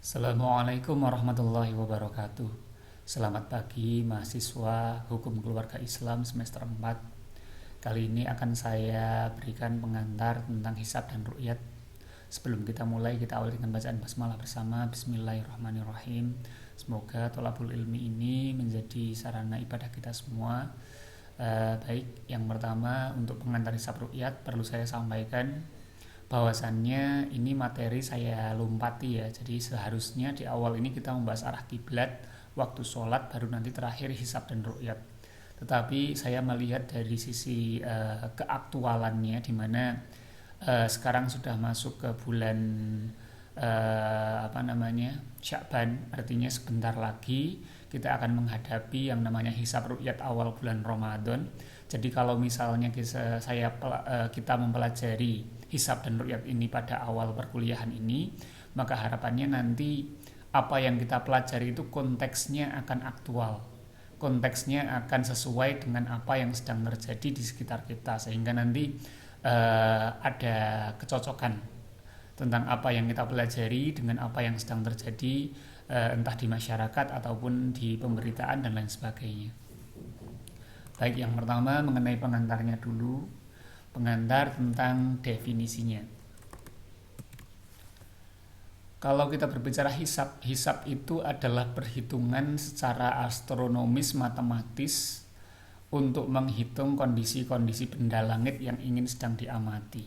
Assalamualaikum warahmatullahi wabarakatuh. Selamat pagi mahasiswa Hukum Keluarga Islam semester 4. Kali ini akan saya berikan pengantar tentang hisab dan ru'yat. Sebelum kita mulai, kita awali dengan bacaan basmalah bersama. Bismillahirrahmanirrahim. Semoga tholabul ilmi ini menjadi sarana ibadah kita semua. Baik, yang pertama untuk pengantar hisab ru'yat perlu saya sampaikan bahwasannya ini materi saya lompati ya. Jadi seharusnya di awal ini kita membahas arah kiblat, waktu sholat, baru nanti terakhir hisab dan ru'yat. Tetapi saya melihat dari sisi keaktualannya, di mana sekarang sudah masuk ke bulan Sya'ban, artinya sebentar lagi kita akan menghadapi yang namanya hisab ru'yat awal bulan Ramadan. Jadi kalau misalnya kita mempelajari hisab dan ru'yat ini pada awal perkuliahan ini, maka harapannya nanti apa yang kita pelajari itu konteksnya akan aktual, konteksnya akan sesuai dengan apa yang sedang terjadi di sekitar kita, sehingga nanti ada kecocokan tentang apa yang kita pelajari dengan apa yang sedang terjadi, entah di masyarakat ataupun di pemberitaan dan lain sebagainya. Baik, yang pertama mengenai pengantarnya dulu. Pengantar tentang definisinya. Kalau kita berbicara hisab, hisab itu adalah perhitungan secara astronomis matematis untuk menghitung kondisi-kondisi benda langit yang ingin sedang diamati.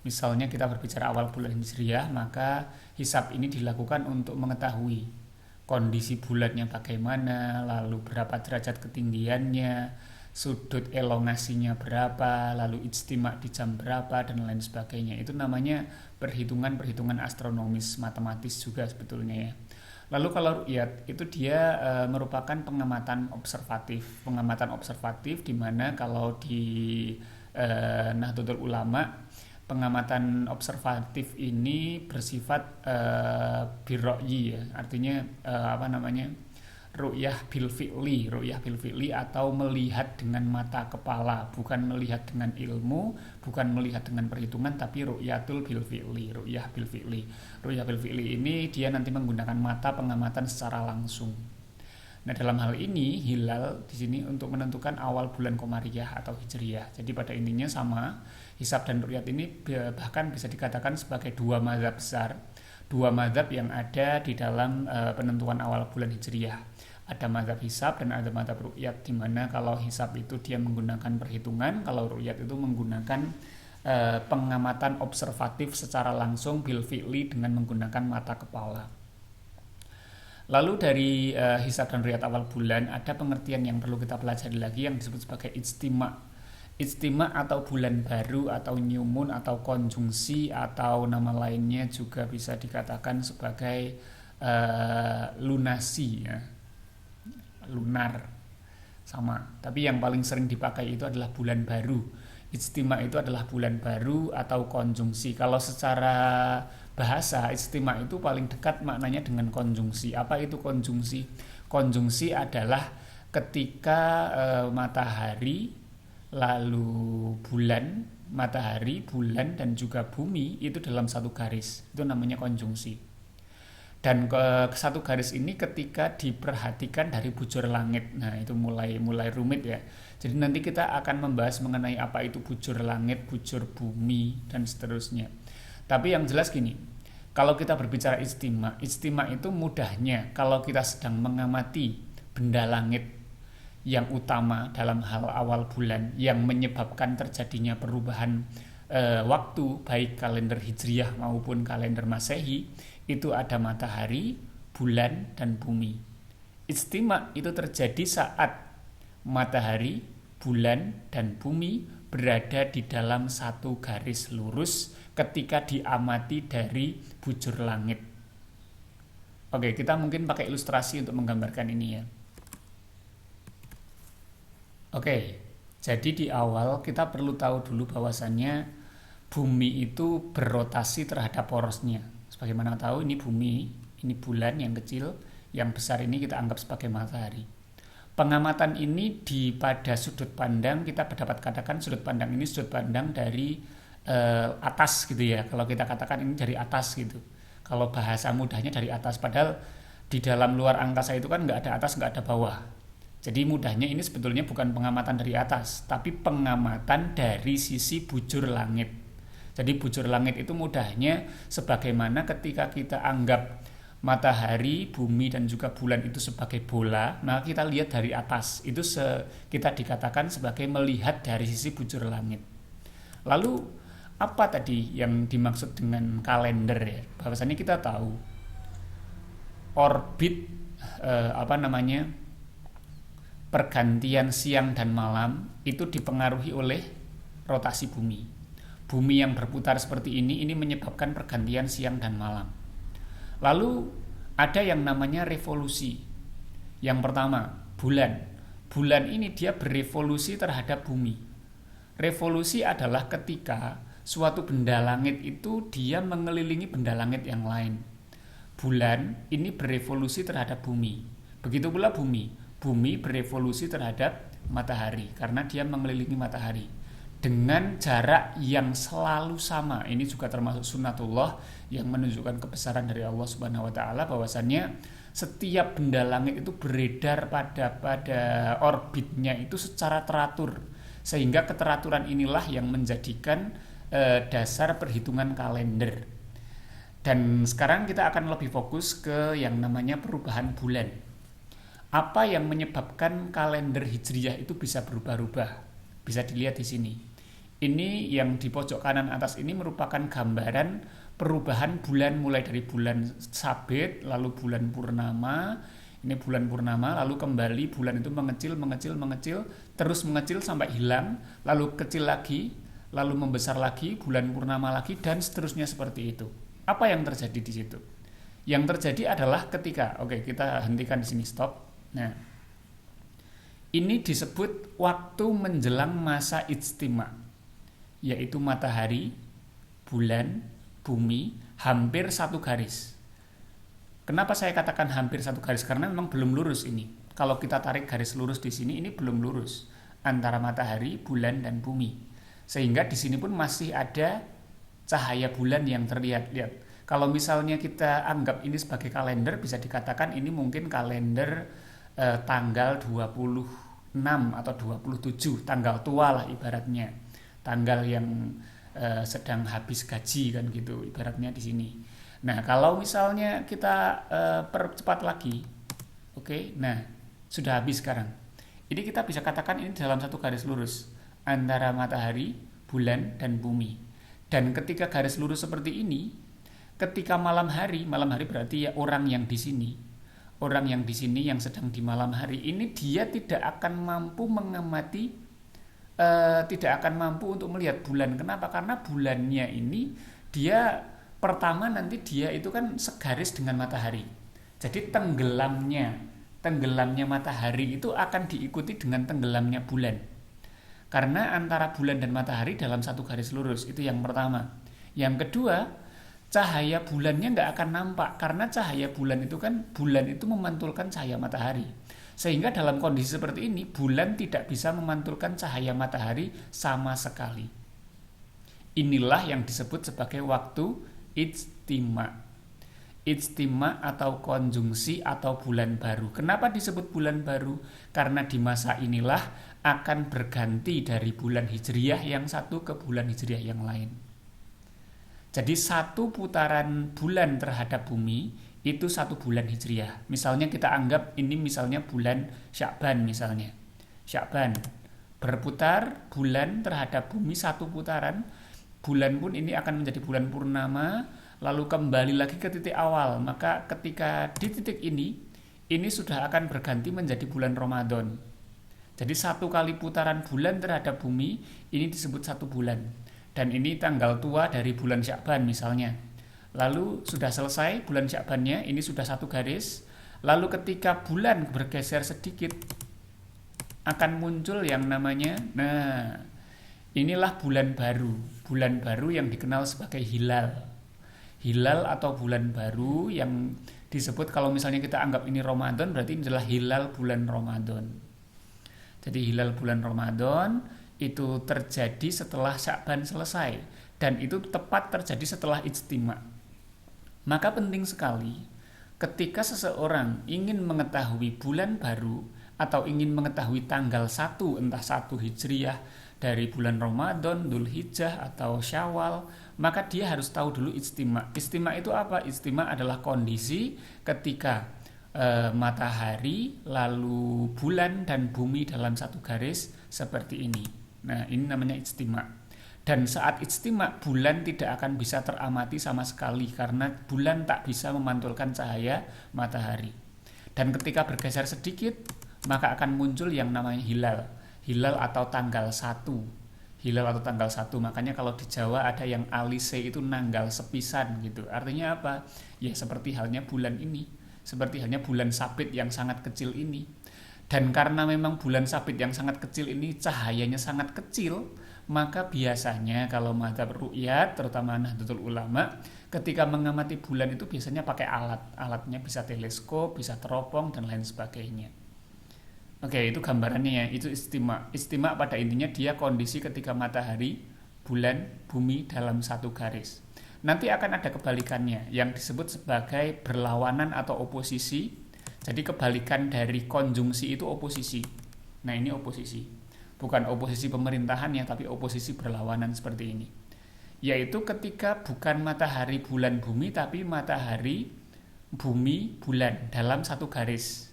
Misalnya kita berbicara awal bulan Hijriah, maka hisab ini dilakukan untuk mengetahui kondisi bulannya bagaimana, lalu berapa derajat ketinggiannya, sudut elongasinya berapa, lalu ijtima di jam berapa, dan lain sebagainya. Itu namanya perhitungan-perhitungan astronomis matematis juga sebetulnya ya. Lalu kalau ru'yat itu dia merupakan pengamatan observatif. Pengamatan observatif di mana kalau di Nahdlatul Ulama, pengamatan observatif ini bersifat birro'yi ya. Artinya ru'yah bil fi'li atau melihat dengan mata kepala, bukan melihat dengan ilmu, bukan melihat dengan perhitungan, tapi ru'yah bil fi'li. Ru'yah bil fi'li ini dia nanti menggunakan mata pengamatan secara langsung. Nah, dalam hal ini hilal di sini untuk menentukan awal bulan Qomariyah atau Hijriyah. Jadi pada intinya sama, hisab dan ru'yat ini bahkan bisa dikatakan sebagai dua mazhab besar, dua mazhab yang ada di dalam penentuan awal bulan Hijriyah. Ada mazhab hisab dan ada mazhab ru'yat, di mana kalau hisab itu dia menggunakan perhitungan, kalau ru'yat itu menggunakan pengamatan observatif secara langsung bil fi'li dengan menggunakan mata kepala. Lalu dari hisab dan ru'yat awal bulan ada pengertian yang perlu kita pelajari lagi yang disebut sebagai ijtima. Ijtima atau bulan baru atau new moon atau konjungsi atau nama lainnya juga bisa dikatakan sebagai lunasi ya. Lunar sama, tapi yang paling sering dipakai itu adalah bulan baru. Ijtima itu adalah bulan baru atau konjungsi. Kalau secara bahasa, ijtima itu paling dekat maknanya dengan konjungsi. Apa itu konjungsi? Konjungsi adalah ketika matahari, lalu bulan, matahari, bulan, dan juga bumi itu dalam satu garis. Itu namanya konjungsi. Dan ke satu garis ini ketika diperhatikan dari bujur langit. Nah, itu mulai rumit ya. Jadi nanti kita akan membahas mengenai apa itu bujur langit, bujur bumi, dan seterusnya. Tapi yang jelas gini, kalau kita berbicara ijtima itu mudahnya kalau kita sedang mengamati benda langit yang utama dalam hal awal bulan yang menyebabkan terjadinya perubahan waktu, baik kalender Hijriyah maupun kalender Masehi, itu ada matahari, bulan, dan bumi. Ijtima itu terjadi saat matahari, bulan, dan bumi berada di dalam satu garis lurus ketika diamati dari bujur langit. Oke, kita mungkin pakai ilustrasi untuk menggambarkan ini ya. Oke, jadi di awal kita perlu tahu dulu bahwasannya bumi itu berrotasi terhadap porosnya. Sebagaimana tahu ini bumi, ini bulan yang kecil, yang besar ini kita anggap sebagai matahari. Pengamatan ini pada sudut pandang kita dapat katakan sudut pandang ini sudut pandang dari atas gitu ya. Kalau kita katakan ini dari atas gitu. Kalau bahasa mudahnya dari atas, padahal di dalam luar angkasa itu kan nggak ada atas, nggak ada bawah. Jadi mudahnya ini sebetulnya bukan pengamatan dari atas, tapi pengamatan dari sisi bujur langit. Jadi bujur langit itu mudahnya sebagaimana ketika kita anggap matahari, bumi dan juga bulan itu sebagai bola, maka kita lihat dari atas. Itu kita dikatakan sebagai melihat dari sisi bujur langit. Lalu apa tadi yang dimaksud dengan kalender ya? Bahwasannya kita tahu orbit pergantian siang dan malam itu dipengaruhi oleh rotasi bumi. Bumi yang berputar seperti ini menyebabkan pergantian siang dan malam. Lalu ada yang namanya revolusi. Yang pertama, bulan. Bulan ini dia berevolusi terhadap bumi. Revolusi adalah ketika suatu benda langit itu dia mengelilingi benda langit yang lain. Bulan ini berevolusi terhadap bumi. Begitu pula bumi. Bumi berevolusi terhadap matahari karena dia mengelilingi matahari dengan jarak yang selalu sama. Ini juga termasuk sunnatullah yang menunjukkan kebesaran dari Allah Subhanahu wa taala, bahwasannya setiap benda langit itu beredar pada orbitnya itu secara teratur. Sehingga keteraturan inilah yang menjadikan dasar perhitungan kalender. Dan sekarang kita akan lebih fokus ke yang namanya perubahan bulan. Apa yang menyebabkan kalender hijriyah itu bisa berubah-ubah? Bisa dilihat di sini. Ini yang di pojok kanan atas ini merupakan gambaran perubahan bulan, mulai dari bulan sabit, lalu bulan purnama. Ini bulan purnama, lalu kembali bulan itu mengecil, terus mengecil sampai hilang, lalu kecil lagi, lalu membesar lagi, bulan purnama lagi, dan seterusnya seperti itu. Apa yang terjadi di situ? Yang terjadi adalah ketika, kita hentikan di sini, stop. Nah, ini disebut waktu menjelang masa ijtima, yaitu matahari, bulan, bumi hampir satu garis. Kenapa saya katakan hampir satu garis? Karena memang belum lurus ini. Kalau kita tarik garis lurus di sini, ini belum lurus antara matahari, bulan, dan bumi. Sehingga di sini pun masih ada cahaya bulan yang terlihat. Lihat, kalau misalnya kita anggap ini sebagai kalender, bisa dikatakan ini mungkin kalender tanggal 26 atau 27, tanggal tua lah ibaratnya. Tanggal yang sedang habis gaji kan gitu ibaratnya di sini. Nah, kalau misalnya kita percepat lagi, nah sudah habis sekarang. Ini kita bisa katakan ini dalam satu garis lurus antara matahari, bulan, dan bumi. Dan ketika garis lurus seperti ini, ketika malam hari berarti ya orang yang di sini yang sedang di malam hari ini dia tidak akan mampu mengamati, tidak akan mampu untuk melihat bulan. Kenapa? Karena bulannya ini dia pertama nanti dia itu kan segaris dengan matahari. Jadi tenggelamnya matahari itu akan diikuti dengan tenggelamnya bulan. Karena antara bulan dan matahari dalam satu garis lurus, itu yang pertama. Yang kedua, cahaya bulannya nggak akan nampak karena cahaya bulan itu memantulkan cahaya matahari. Sehingga dalam kondisi seperti ini, bulan tidak bisa memantulkan cahaya matahari sama sekali. Inilah yang disebut sebagai waktu ijtima. Ijtima atau konjungsi atau bulan baru. Kenapa disebut bulan baru? Karena di masa inilah akan berganti dari bulan hijriyah yang satu ke bulan hijriyah yang lain. Jadi satu putaran bulan terhadap bumi itu satu bulan hijriyah. Misalnya kita anggap ini misalnya bulan Sya'ban misalnya. Sya'ban berputar bulan terhadap bumi satu putaran. Bulan pun ini akan menjadi bulan purnama, lalu kembali lagi ke titik awal. Maka ketika di titik ini sudah akan berganti menjadi bulan Ramadan. Jadi satu kali putaran bulan terhadap bumi ini disebut satu bulan. Dan ini tanggal tua dari bulan Sya'ban misalnya. Lalu sudah selesai bulan Sya'bannya, ini sudah satu garis. Lalu ketika bulan bergeser sedikit akan muncul yang namanya, inilah bulan baru. Bulan baru yang dikenal sebagai hilal. Hilal atau bulan baru yang disebut, kalau misalnya kita anggap ini Ramadan, berarti ini adalah hilal bulan Ramadan. Jadi hilal bulan Ramadan itu terjadi setelah Sya'ban selesai. Dan itu tepat terjadi setelah ijtima. Maka penting sekali ketika seseorang ingin mengetahui bulan baru atau ingin mengetahui tanggal 1, entah 1 Hijriah dari bulan Ramadan, Dzulhijjah atau Syawal, maka dia harus tahu dulu ijtima. Ijtima itu apa? Ijtima adalah kondisi ketika matahari, lalu bulan dan bumi dalam satu garis seperti ini. Nah, ini namanya ijtima. Dan saat ijtima, bulan tidak akan bisa teramati sama sekali karena bulan tak bisa memantulkan cahaya matahari. Dan ketika bergeser sedikit, maka akan muncul yang namanya hilal. Hilal atau tanggal 1. Hilal atau tanggal 1. Makanya kalau di Jawa ada yang alise itu nanggal sepisan gitu. Artinya apa? Ya seperti halnya bulan ini. Seperti halnya bulan sabit yang sangat kecil ini. Dan karena memang bulan sabit yang sangat kecil ini cahayanya sangat kecil, maka biasanya kalau madzhab ru'yat, terutama Nahdlatul Ulama, ketika mengamati bulan itu biasanya pakai alat. Alatnya bisa teleskop, bisa teropong, dan lain sebagainya. Oke, itu gambarannya ya, itu ijtima. Ijtima pada intinya dia kondisi ketika matahari, bulan, bumi dalam satu garis. Nanti akan ada kebalikannya yang disebut sebagai berlawanan atau oposisi. Jadi kebalikan dari konjungsi itu oposisi. Nah, ini oposisi. Bukan oposisi pemerintahan ya, tapi oposisi berlawanan seperti ini. Yaitu ketika bukan matahari, bulan, bumi, tapi matahari, bumi, bulan dalam satu garis.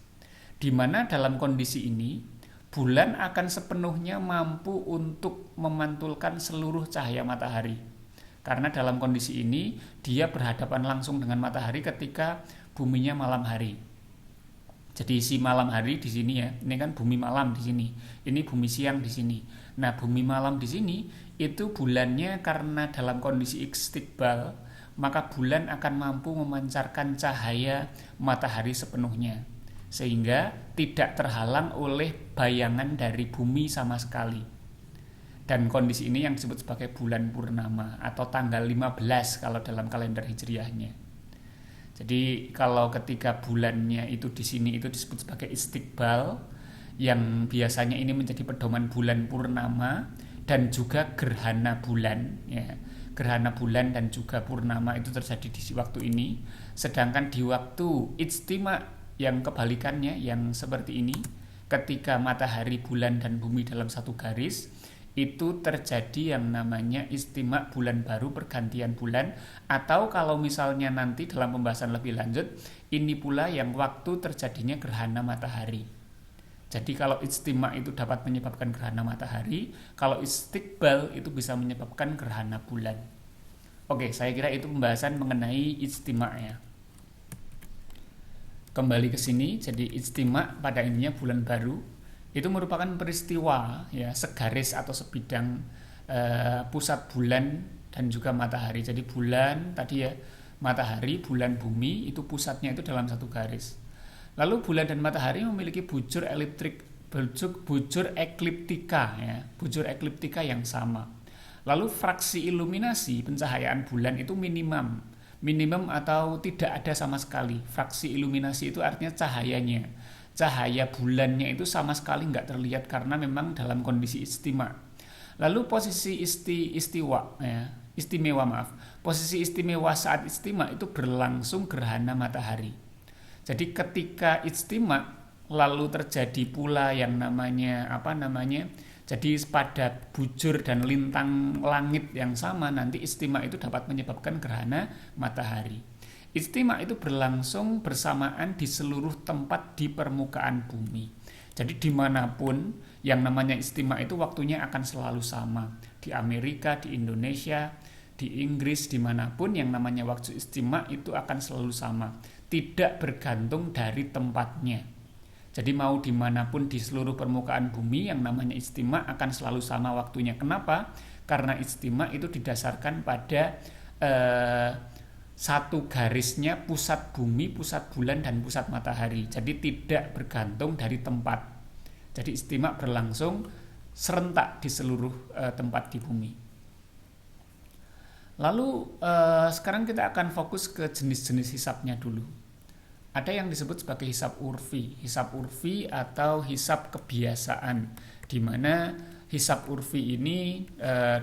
Di mana dalam kondisi ini, bulan akan sepenuhnya mampu untuk memantulkan seluruh cahaya matahari. Karena dalam kondisi ini, dia berhadapan langsung dengan matahari ketika buminya malam hari. Jadi si malam hari di sini ya, ini kan bumi malam di sini, ini bumi siang di sini. Nah, bumi malam di sini itu bulannya karena dalam kondisi istiqbal, maka bulan akan mampu memancarkan cahaya matahari sepenuhnya, sehingga tidak terhalang oleh bayangan dari bumi sama sekali. Dan kondisi ini yang disebut sebagai bulan purnama atau tanggal 15 kalau dalam kalender hijriahnya. Jadi kalau ketika bulannya itu di sini itu disebut sebagai istiqbal, yang biasanya ini menjadi pedoman bulan purnama dan juga gerhana bulan ya. Gerhana bulan dan juga purnama itu terjadi di waktu ini. Sedangkan di waktu ijtima yang kebalikannya yang seperti ini, ketika matahari, bulan dan bumi dalam satu garis, itu terjadi yang namanya ijtima bulan baru, pergantian bulan, atau kalau misalnya nanti dalam pembahasan lebih lanjut, ini pula yang waktu terjadinya gerhana matahari. Jadi kalau ijtima itu dapat menyebabkan gerhana matahari, kalau istiqbal itu bisa menyebabkan gerhana bulan. Oke, saya kira itu pembahasan mengenai ijtima ya. Kembali ke sini, jadi ijtima pada intinya bulan baru itu merupakan peristiwa ya, segaris atau sebidang pusat bulan dan juga matahari. Jadi bulan tadi ya, matahari, bulan, bumi itu pusatnya itu dalam satu garis. Lalu bulan dan matahari memiliki bujur ekliptika ya, bujur ekliptika yang sama. Lalu fraksi iluminasi pencahayaan bulan itu minimum atau tidak ada sama sekali. Fraksi iluminasi itu artinya cahaya bulannya itu sama sekali nggak terlihat karena memang dalam kondisi ijtima. Lalu posisi posisi istimewa saat ijtima itu berlangsung gerhana matahari. Jadi ketika ijtima lalu terjadi pula yang namanya jadi pada bujur dan lintang langit yang sama, nanti ijtima itu dapat menyebabkan gerhana matahari. Ijtima itu berlangsung bersamaan di seluruh tempat di permukaan bumi. Jadi dimanapun yang namanya ijtima itu waktunya akan selalu sama. Di Amerika, di Indonesia, di Inggris, dimanapun yang namanya waktu ijtima itu akan selalu sama. Tidak bergantung dari tempatnya. Jadi mau dimanapun di seluruh permukaan bumi yang namanya ijtima akan selalu sama waktunya. Kenapa? Karena ijtima itu didasarkan pada satu garisnya pusat bumi, pusat bulan, dan pusat matahari. Jadi tidak bergantung dari tempat. Jadi ijtima berlangsung serentak di seluruh tempat di bumi. Lalu sekarang kita akan fokus ke jenis-jenis hisabnya dulu. Ada yang disebut sebagai hisab urfi atau hisab kebiasaan, di mana hisab urfi ini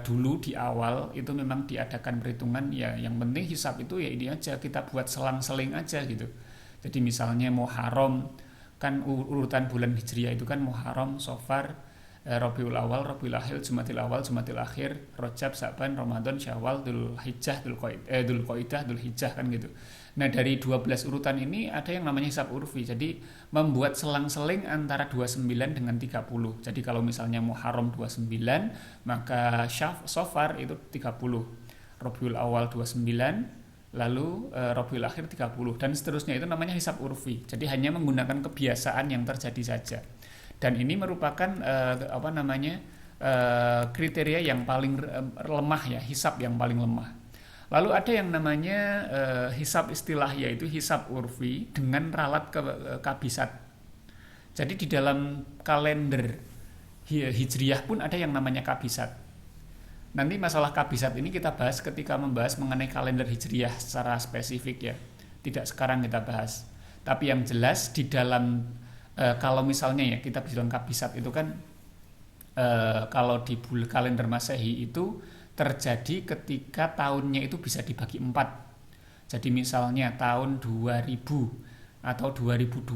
dulu di awal itu memang diadakan perhitungan ya, yang penting hisab itu ya ini aja, kita buat selang-seling aja gitu. Jadi misalnya Muharram kan urutan bulan Hijriah itu kan Muharram, Safar, Rabiul Awal, Rabiul Akhir, Jumadil Awal, Jumadil Akhir, Rajab, Sa'ban, Ramadan, Syawal, Dzulhijjah, Dzulqa'dah, Dzulhijjah kan gitu. Nah, dari 12 urutan ini ada yang namanya hisab urfi. Jadi membuat selang-seling antara 29 dengan 30. Jadi kalau misalnya Muharram 29, maka Safar itu 30. Rabiul Awal 29, lalu Rabiul Akhir 30 dan seterusnya, itu namanya hisab urfi. Jadi hanya menggunakan kebiasaan yang terjadi saja. Dan ini merupakan kriteria yang paling lemah ya, hisab yang paling lemah. Lalu ada yang namanya hisab istilah, yaitu hisab urfi dengan ralat kabisat. Jadi di dalam kalender Hijriah pun ada yang namanya kabisat. Nanti masalah kabisat ini kita bahas ketika membahas mengenai kalender Hijriah secara spesifik ya. Tidak sekarang kita bahas. Tapi yang jelas di dalam kalau misalnya ya kita bilang kabisat itu kan kalau di kalender Masehi itu terjadi ketika tahunnya itu bisa dibagi 4. Jadi misalnya tahun 2000 atau 2020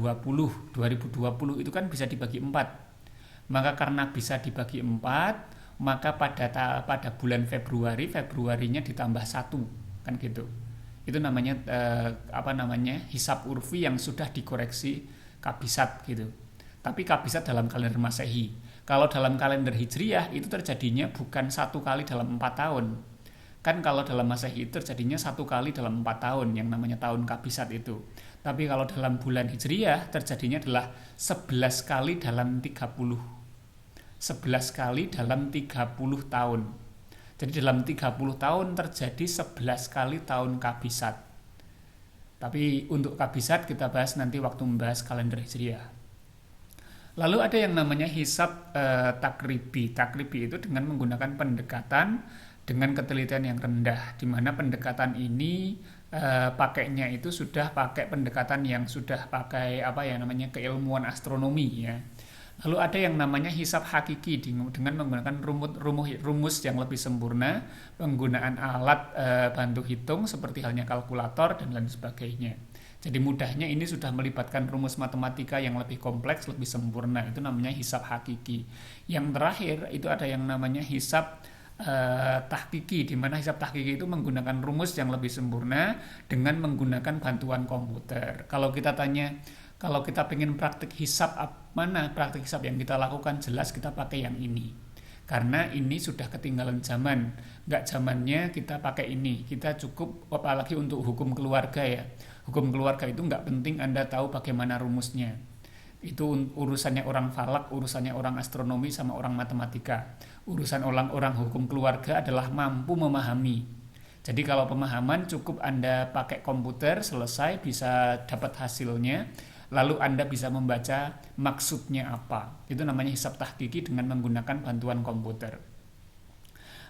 itu kan bisa dibagi 4. Maka karena bisa dibagi 4, maka pada bulan Februarinya ditambah 1 kan gitu. Itu namanya hisab urfi yang sudah dikoreksi kabisat gitu. Tapi kabisat dalam kalender Masehi. Kalau dalam kalender Hijriah itu terjadinya bukan 1 kali dalam 4 tahun. Kan kalau dalam Masehi itu terjadinya 1 kali dalam 4 tahun yang namanya tahun kabisat itu. Tapi kalau dalam bulan Hijriah terjadinya adalah 11 kali dalam 30. 11 kali dalam 30 tahun. Jadi dalam 30 tahun terjadi 11 kali tahun kabisat. Tapi untuk kabisat kita bahas nanti waktu membahas kalender Hijriah. Lalu ada yang namanya hisab takribi. Takribi itu dengan menggunakan pendekatan dengan ketelitian yang rendah, di mana pendekatan ini pakainya itu sudah pakai pendekatan yang sudah pakai keilmuan astronomi ya. Lalu ada yang namanya hisab hakiki dengan menggunakan rumus yang lebih sempurna, penggunaan alat bantu hitung seperti halnya kalkulator dan lain sebagainya. Jadi mudahnya ini sudah melibatkan rumus matematika yang lebih kompleks, lebih sempurna. Itu namanya hisab hakiki. Yang terakhir itu ada yang namanya hisab tahkiki, di mana hisab tahkiki itu menggunakan rumus yang lebih sempurna dengan menggunakan bantuan komputer. Kalau kita pengen praktik hisab, mana praktik hisab yang kita lakukan, jelas kita pakai yang ini. Karena ini sudah ketinggalan zaman. Nggak zamannya kita pakai ini. Kita cukup, apalagi untuk hukum keluarga ya. Hukum keluarga itu nggak penting Anda tahu bagaimana rumusnya. Itu urusannya orang falak, urusannya orang astronomi sama orang matematika. Urusan orang hukum keluarga adalah mampu memahami. Jadi kalau pemahaman cukup Anda pakai komputer, selesai, bisa dapat hasilnya. Lalu Anda bisa membaca maksudnya apa. Itu namanya hisab tahkiki dengan menggunakan bantuan komputer.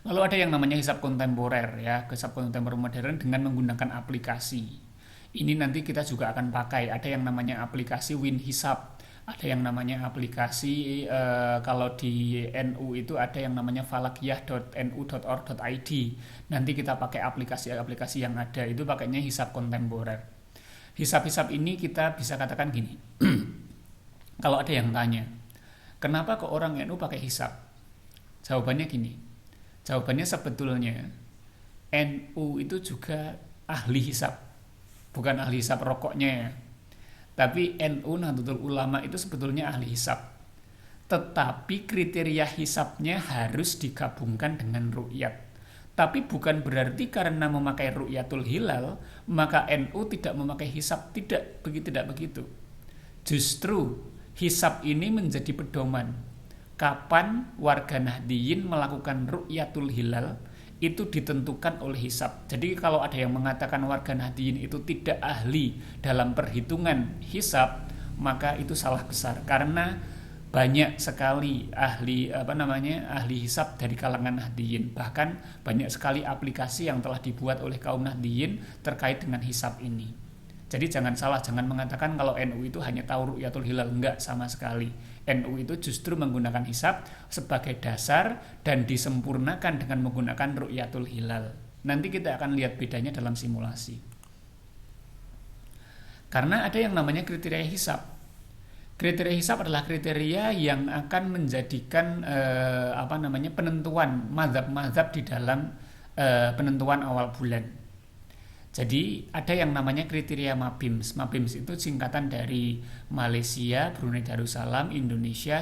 Lalu ada yang namanya hisab kontemporer ya, hisab kontemporer modern dengan menggunakan aplikasi. Ini nanti kita juga akan pakai. Ada yang namanya aplikasi WinHisab. Ada yang namanya aplikasi kalau di NU itu ada yang namanya falakiyah.nu.org.id. Nanti kita pakai aplikasi-aplikasi yang ada, itu pakainya hisab kontemporer. Hisab-hisab ini kita bisa katakan gini. Kalau ada yang tanya, kenapa kok orang NU pakai hisab? Jawabannya gini. Jawabannya sebetulnya NU itu juga ahli hisab. Bukan ahli hisab rokoknya ya. Tapi NU Nahdlatul Ulama itu sebetulnya ahli hisab. Tetapi kriteria hisabnya harus digabungkan dengan ru'yat. Tapi bukan berarti karena memakai ru'yatul hilal maka NU tidak memakai hisab. Tidak begitu. Justru hisab ini menjadi pedoman. Kapan warga Nahdliyin melakukan ru'yatul hilal itu ditentukan oleh hisab. Jadi kalau ada yang mengatakan warga Nahdliyin itu tidak ahli dalam perhitungan hisab, maka itu salah besar. Karena banyak sekali ahli hisab dari kalangan Nahdliyin. Bahkan banyak sekali aplikasi yang telah dibuat oleh kaum Nahdliyin terkait dengan hisab ini. Jadi jangan salah, jangan mengatakan kalau NU itu hanya tahu ru'yatul hilal, enggak sama sekali. NU itu justru menggunakan hisab sebagai dasar dan disempurnakan dengan menggunakan ru'yatul hilal. Nanti kita akan lihat bedanya dalam simulasi. Karena ada yang namanya kriteria hisab. Kriteria hisab adalah kriteria yang akan menjadikan penentuan mazhab-mazhab di dalam penentuan awal bulan. Jadi ada yang namanya kriteria MABIMS. MABIMS itu singkatan dari Malaysia, Brunei Darussalam, Indonesia,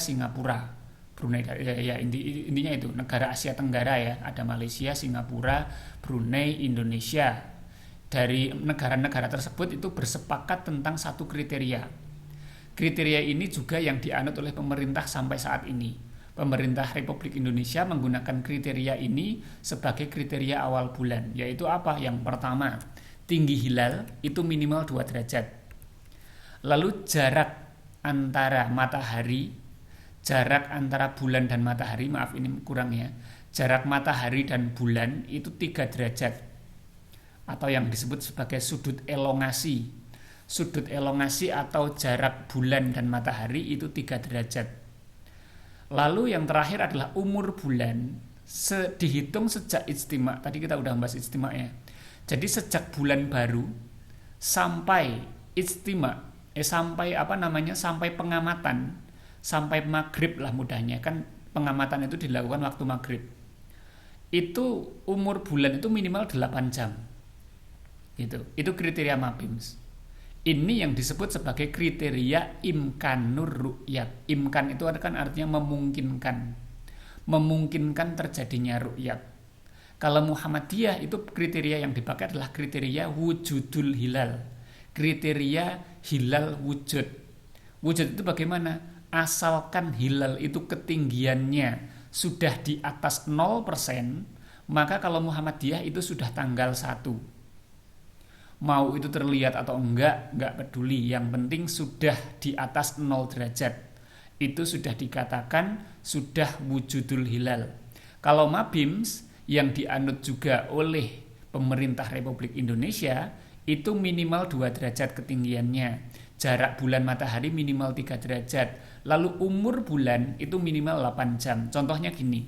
Singapura. Brunei ya intinya itu negara Asia Tenggara ya. Ada Malaysia, Singapura, Brunei, Indonesia. Dari negara-negara tersebut itu bersepakat tentang satu kriteria. Kriteria ini juga yang dianut oleh pemerintah sampai saat ini. Pemerintah Republik Indonesia menggunakan kriteria ini sebagai kriteria awal bulan, yaitu apa? Yang pertama, tinggi hilal itu minimal 2 derajat. Lalu jarak antara bulan dan matahari, maaf ini kurang ya. Jarak matahari dan bulan itu 3 derajat. Atau yang disebut sebagai sudut elongasi. Sudut elongasi atau jarak bulan dan matahari itu 3 derajat. Lalu yang terakhir adalah umur bulan dihitung sejak ijtima. Tadi kita udah bahas ijtima ya. Jadi sejak bulan baru sampai ijtima, sampai pengamatan, sampai maghrib lah mudahnya, kan pengamatan itu dilakukan waktu maghrib. Itu umur bulan itu minimal 8 jam. Gitu. Itu kriteria MABIMS. Ini yang disebut sebagai kriteria imkanur ru'yat. Imkan itu kan artinya memungkinkan. Memungkinkan terjadinya ru'yat. Kalau Muhammadiyah itu kriteria yang dipakai adalah kriteria wujudul hilal. Kriteria hilal wujud. Wujud itu bagaimana? Asalkan hilal itu ketinggiannya sudah di atas 0%, maka kalau Muhammadiyah itu sudah tanggal 1. Mau itu terlihat atau enggak peduli. Yang penting sudah di atas 0 derajat. Itu sudah dikatakan sudah wujudul hilal. Kalau MABIMS yang dianut juga oleh pemerintah Republik Indonesia itu minimal 2 derajat ketinggiannya. Jarak bulan matahari minimal 3 derajat. Lalu umur bulan itu minimal 8 jam. Contohnya gini.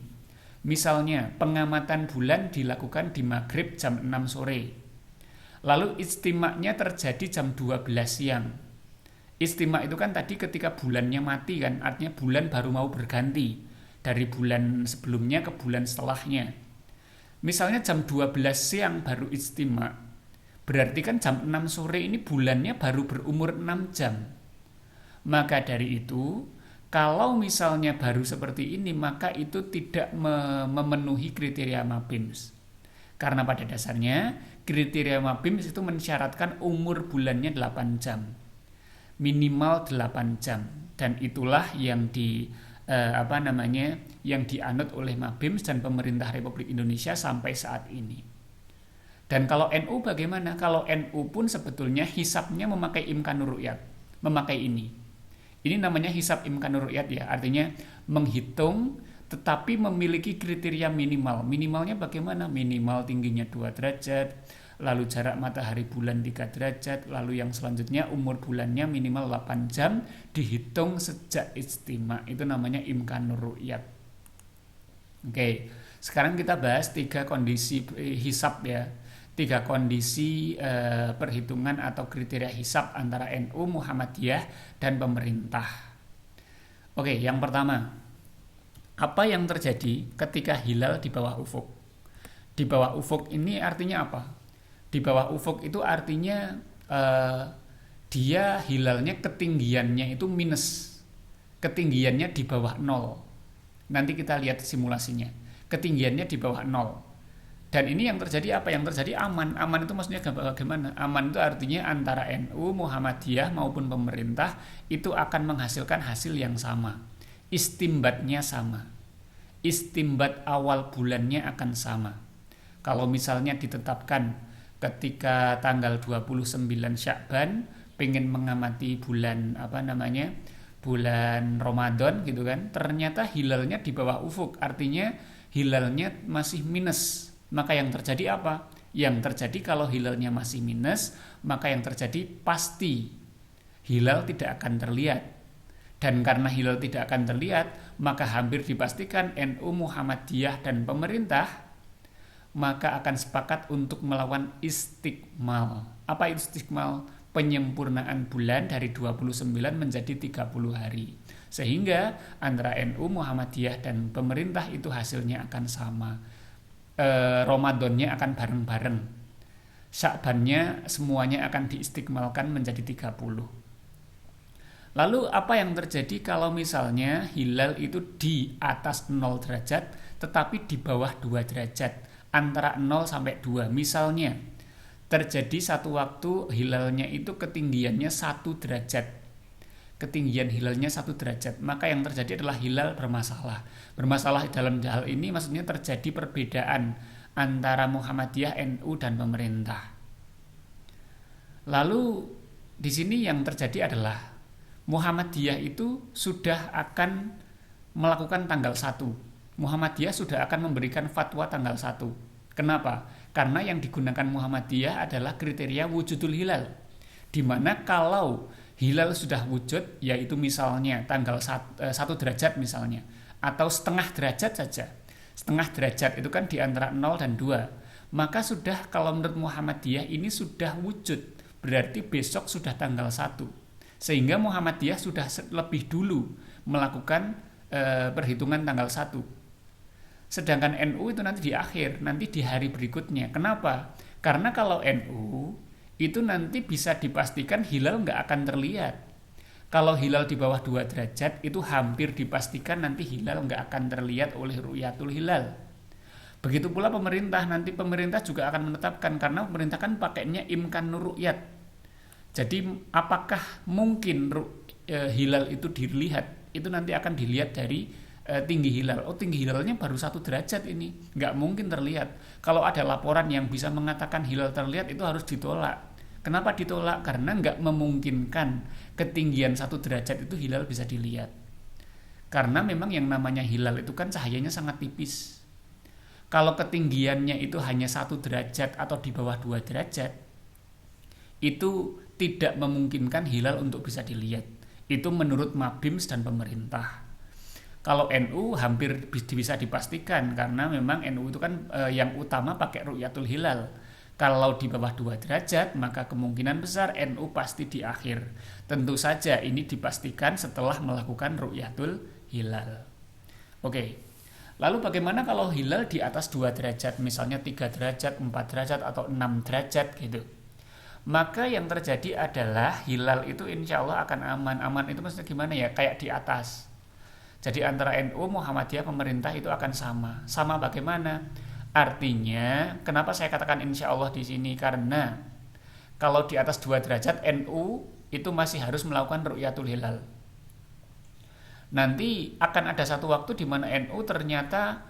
Misalnya pengamatan bulan dilakukan di maghrib jam 6 sore. Lalu istimaknya terjadi jam 12 siang. Istimak itu kan tadi ketika bulannya mati kan, artinya bulan baru mau berganti dari bulan sebelumnya ke bulan setelahnya. Misalnya jam 12 siang baru istimak, berarti kan jam 6 sore ini bulannya baru berumur 6 jam. Maka dari itu, kalau misalnya baru seperti ini, maka itu tidak memenuhi kriteria MABIMS. Karena pada dasarnya kriteria MABIMS itu mensyaratkan umur bulannya 8 jam. Minimal 8 jam. Dan itulah yang yang dianut oleh MABIMS dan pemerintah Republik Indonesia sampai saat ini. Dan kalau NU bagaimana? Kalau NU pun sebetulnya hisabnya memakai imkanur ru'yat, memakai ini. Ini namanya hisab imkanur ru'yat ya, artinya menghitung tetapi memiliki kriteria minimal. Minimalnya bagaimana? Minimal tingginya 2 derajat, lalu jarak matahari bulan 3 derajat, lalu yang selanjutnya umur bulannya minimal 8 jam, dihitung sejak ijtima. Itu namanya imkanur ru'yat. Oke, sekarang kita bahas 3 kondisi hisab ya. 3 kondisi perhitungan atau kriteria hisab antara NU, Muhammadiyah, dan pemerintah. Oke, yang pertama. Apa yang terjadi ketika hilal di bawah ufuk? Di bawah ufuk ini artinya apa? Di bawah ufuk itu artinya dia hilalnya ketinggiannya itu minus. Ketinggiannya di bawah 0. Nanti kita lihat simulasinya. Ketinggiannya di bawah 0. Dan ini yang terjadi apa? Yang terjadi aman. Aman itu maksudnya bagaimana? Aman itu artinya antara NU, Muhammadiyah maupun pemerintah itu akan menghasilkan hasil yang sama. Istimbatnya sama. Istimbat awal bulannya akan sama. Kalau misalnya ditetapkan ketika tanggal 29 Sya'ban pengen mengamati bulan bulan Ramadan gitu kan, ternyata hilalnya di bawah ufuk, artinya hilalnya masih minus. Maka yang terjadi apa? Yang terjadi kalau hilalnya masih minus, maka yang terjadi pasti hilal tidak akan terlihat. Dan karena hilal tidak akan terlihat, maka hampir dipastikan NU, Muhammadiyah, dan pemerintah maka akan sepakat untuk melawan istikmal. Apa itu istikmal? Penyempurnaan bulan dari 29 menjadi 30 hari. Sehingga antara NU, Muhammadiyah, dan pemerintah itu hasilnya akan sama. Ramadannya akan bareng-bareng. Sya'bannya semuanya akan diistikmalkan menjadi 30. Lalu apa yang terjadi kalau misalnya hilal itu di atas 0 derajat tetapi di bawah 2 derajat? Antara 0 sampai 2. Misalnya terjadi satu waktu hilalnya itu ketinggiannya 1 derajat. Ketinggian hilalnya 1 derajat. Maka yang terjadi adalah hilal bermasalah. Bermasalah dalam hal ini maksudnya terjadi perbedaan antara Muhammadiyah, NU, dan pemerintah. Lalu di sini yang terjadi adalah Muhammadiyah itu sudah akan melakukan tanggal 1. Muhammadiyah sudah akan memberikan fatwa tanggal 1. Kenapa? Karena yang digunakan Muhammadiyah adalah kriteria wujudul hilal. Di mana kalau hilal sudah wujud, yaitu misalnya tanggal 1 derajat misalnya, atau setengah derajat saja. Setengah derajat itu kan di antara 0 dan 2. Maka sudah kalau menurut Muhammadiyah ini sudah wujud. Berarti besok sudah tanggal 1. Sehingga Muhammadiyah sudah lebih dulu melakukan perhitungan tanggal 1. Sedangkan NU itu nanti di akhir, nanti di hari berikutnya. Kenapa? Karena kalau NU itu nanti bisa dipastikan hilal nggak akan terlihat. Kalau hilal di bawah 2 derajat itu hampir dipastikan nanti hilal nggak akan terlihat oleh ru'yatul hilal. Begitu pula pemerintah, nanti pemerintah juga akan menetapkan, karena pemerintah kan pakainya imkan ru'yat. Jadi apakah mungkin hilal itu dilihat? Itu nanti akan dilihat dari tinggi hilal. Oh, tinggi hilalnya baru 1 derajat ini, nggak mungkin terlihat. Kalau ada laporan yang bisa mengatakan hilal terlihat, itu harus ditolak. Kenapa ditolak? Karena nggak memungkinkan ketinggian 1 derajat itu hilal bisa dilihat. Karena memang yang namanya hilal itu kan cahayanya sangat tipis. Kalau ketinggiannya itu hanya 1 derajat atau di bawah 2 derajat, itu tidak memungkinkan hilal untuk bisa dilihat. Itu menurut Mabims dan pemerintah. Kalau NU hampir bisa dipastikan, karena memang NU itu kan yang utama pakai ru'yatul hilal. Kalau di bawah 2 derajat, maka kemungkinan besar NU pasti di akhir. Tentu saja ini dipastikan setelah melakukan ru'yatul hilal. Oke. Lalu bagaimana kalau hilal di atas 2 derajat, misalnya 3 derajat, 4 derajat, atau 6 derajat gitu? Maka yang terjadi adalah hilal itu insya Allah akan aman. Aman itu maksudnya gimana ya? Kayak di atas. Jadi antara NU, Muhammadiyah, pemerintah itu akan sama. Sama bagaimana? Artinya, kenapa saya katakan insya Allah di sini? Karena kalau di atas 2 derajat, NU itu masih harus melakukan ru'yatul hilal. Nanti akan ada satu waktu di mana NU ternyata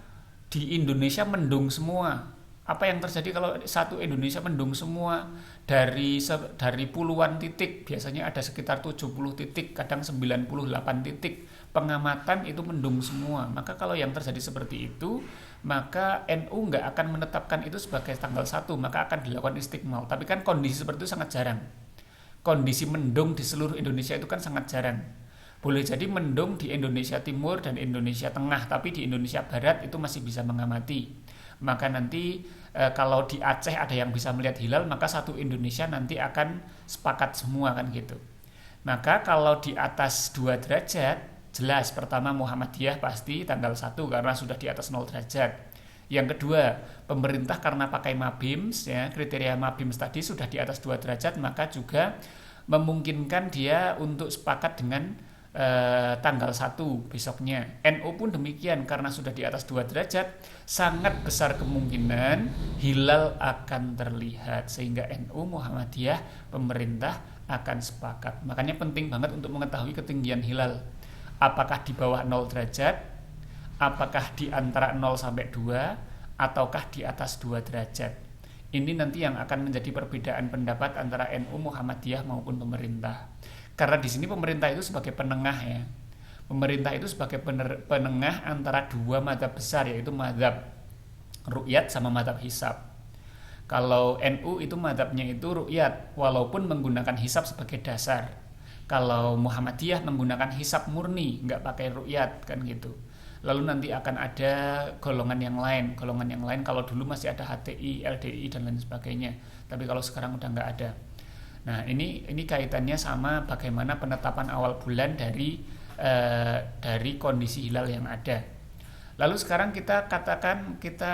di Indonesia mendung semua. Apa yang terjadi kalau satu Indonesia mendung semua? Dari puluhan titik, biasanya ada sekitar 70 titik, kadang 98 titik pengamatan itu mendung semua. Maka kalau yang terjadi seperti itu, maka NU nggak akan menetapkan itu sebagai tanggal 1, maka akan dilakukan istikmal. Tapi kan kondisi seperti itu sangat jarang. Kondisi mendung di seluruh Indonesia itu kan sangat jarang. Boleh jadi mendung di Indonesia Timur dan Indonesia Tengah, tapi di Indonesia Barat itu masih bisa mengamati. Maka nanti kalau di Aceh ada yang bisa melihat hilal, maka satu Indonesia nanti akan sepakat semua kan gitu. Maka kalau di atas 2 derajat, jelas pertama Muhammadiyah pasti tanggal 1 karena sudah di atas 0 derajat. Yang kedua, pemerintah karena pakai Mabims, ya, kriteria Mabims tadi sudah di atas 2 derajat, maka juga memungkinkan dia untuk sepakat dengan tanggal 1 besoknya. NU pun demikian, karena sudah di atas 2 derajat, sangat besar kemungkinan hilal akan terlihat, sehingga NU, Muhammadiyah, pemerintah akan sepakat. Makanya penting banget untuk mengetahui ketinggian hilal. Apakah di bawah 0 derajat, apakah di antara 0 sampai 2, ataukah di atas 2 derajat. Ini nanti yang akan menjadi perbedaan pendapat antara NU, Muhammadiyah maupun pemerintah. Karena di sini pemerintah itu sebagai penengah, ya. Pemerintah itu sebagai penengah antara dua mazhab besar, yaitu mazhab ru'yat sama mazhab hisab. Kalau NU itu mazhabnya itu ru'yat walaupun menggunakan hisab sebagai dasar. Kalau Muhammadiyah menggunakan hisab murni, nggak pakai ru'yat kan gitu. Lalu nanti akan ada golongan yang lain. Golongan yang lain kalau dulu masih ada HTI, LDI dan lain sebagainya. Tapi kalau sekarang udah nggak ada. Nah, ini kaitannya sama bagaimana penetapan awal bulan dari kondisi hilal yang ada. Lalu sekarang kita